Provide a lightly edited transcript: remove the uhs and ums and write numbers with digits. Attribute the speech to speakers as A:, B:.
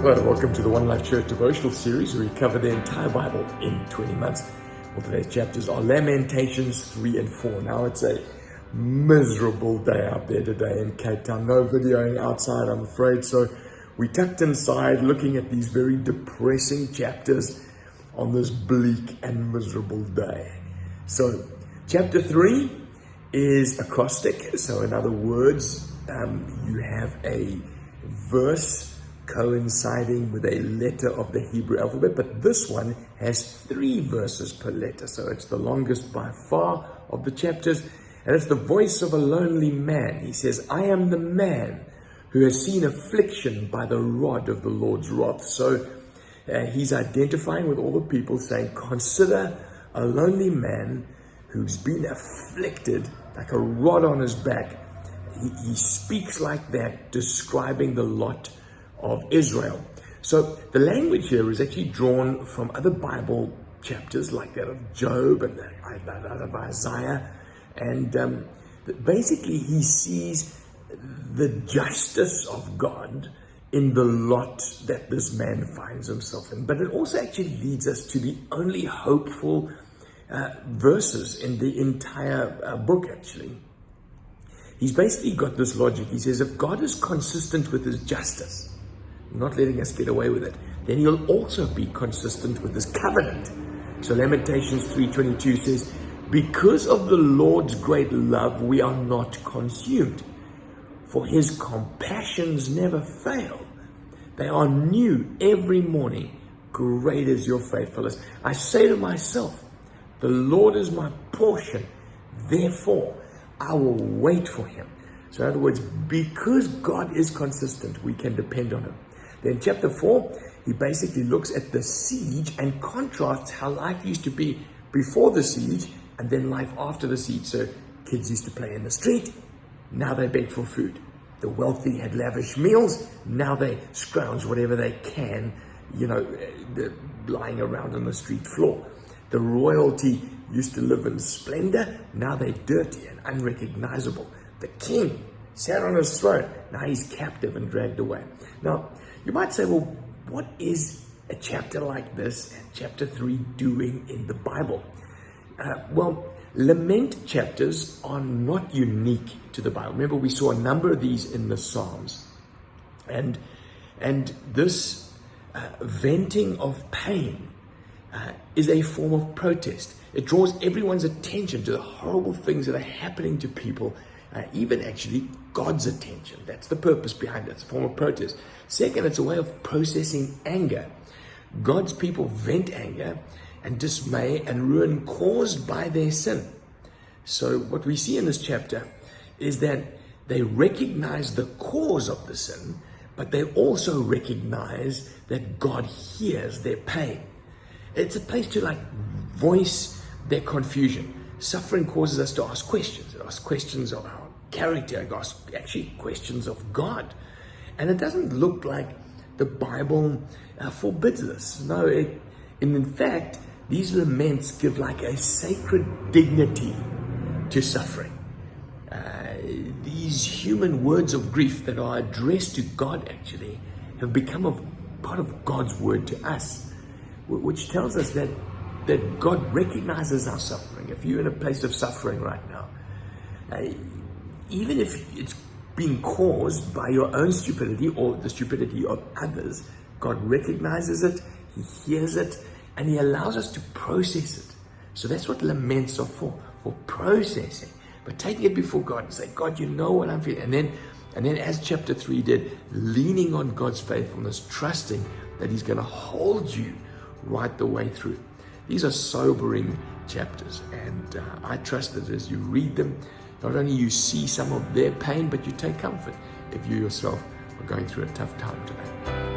A: Hello, welcome to the One Life Church devotional series where we cover the entire Bible in 20 months. Well, today's chapters are Lamentations 3 and 4. Now, it's a miserable day out there today in Cape Town. No videoing outside, I'm afraid. So we tucked inside looking at these very depressing chapters on this bleak and miserable day. So chapter 3 is acrostic. So in other words, you have a verse coinciding with a letter of the Hebrew alphabet, but this one has 3 verses per letter, so it's the longest by far of the chapters, and it's the voice of a lonely man. He says, I am the man who has seen affliction by the rod of the Lord's wrath. So he's identifying with all the people, saying, consider a lonely man who's been afflicted like a rod on his back. He speaks like that, describing the lot of Israel. So the language here is actually drawn from other Bible chapters like that of Job and that of Isaiah. And basically he sees the justice of God in the lot that this man finds himself in. But it also actually leads us to the only hopeful verses in the entire book, actually. He's basically got this logic. He says, if God is consistent with his justice, not letting us get away with it, then he'll also be consistent with his covenant. So Lamentations 3:22 says, because of the Lord's great love, we are not consumed, for his compassions never fail. They are new every morning. Great is your faithfulness. I say to myself, the Lord is my portion, therefore I will wait for him. So in other words, because God is consistent, we can depend on him. Then chapter 4, he basically looks at the siege and contrasts how life used to be before the siege and then life after the siege. So kids used to play in the street, now they beg for food. The wealthy had lavish meals, now they scrounge whatever they can, lying around on the street floor. The royalty used to live in splendor, now they're dirty and unrecognizable. The king sat on his throne, now he's captive and dragged away. Now, you might say, well, what is a chapter like this and chapter 3 doing in the Bible? Lament chapters are not unique to the Bible. Remember, we saw a number of these in the Psalms. And this venting of pain is a form of protest. It draws everyone's attention to the horrible things that are happening to people, even actually God's attention. That's the purpose behind it. It's a form of protest. Second, it's a way of processing anger. God's people vent anger and dismay and ruin caused by their sin. So what we see in this chapter is that they recognize the cause of the sin, but they also recognize that God hears their pain. It's a place to voice their confusion. Suffering causes us to ask questions. It asks questions of our character. It asks actually questions of God. And it doesn't look like the Bible forbids this. No, in fact, these laments give a sacred dignity to suffering. These human words of grief that are addressed to God actually have become a part of God's word to us, which tells us that God recognizes our suffering. If you're in a place of suffering right now, even if it's being caused by your own stupidity or the stupidity of others, God recognizes it, he hears it, and he allows us to process it. So that's what laments are for processing, but taking it before God and say, God, you know what I'm feeling. And then as chapter 3 did, leaning on God's faithfulness, trusting that he's going to hold you right the way through. These are sobering chapters, and I trust that as you read them, not only you see some of their pain, but you take comfort if you yourself are going through a tough time today.